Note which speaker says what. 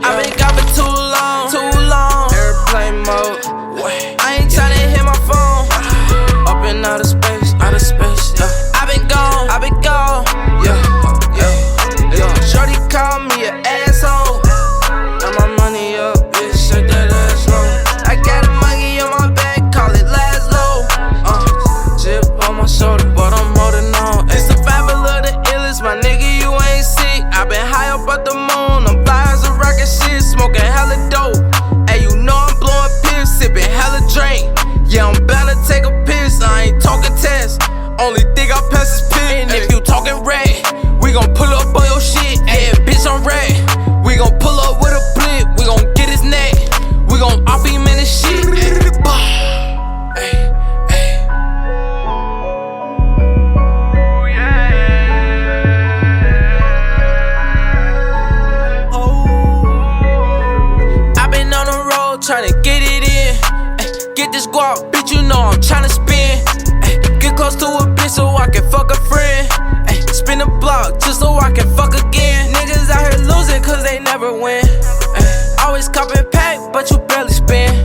Speaker 1: I've been gone too long. Airplane mode. I ain't tryna hit my phone. Up in outer space, yeah. I've been gone, yeah. Shorty called me an asshole. Got my money up, bitch, shake that ass low. I got a monkey on my back, call it Laszlo. Chip on my shoulder, but I'm holding on. It's survival of the illest, my nigga, you ain't sick. I been high up at the moon, I'm fly as a rocket shit, smoking hella dope. Hey, you know I'm blowing pills, sipping hella drink. Yeah, I'm bound to take a piss, I ain't talking test. Only thing I pass is pill. And if you talking red, we gon' pull up on your shit. Yeah, bitch, I'm red. We gon' pull up with a blip, we gon' get his neck. We gon' off him in his shit. I've been on the road tryna get it in. Get this guap, bitch, you know I'm tryna spin. Get close to a bitch so I can fuck a friend. Spin the block just so I can fuck again. Niggas out here losing cause they never win. Always copping pack, but you barely spend.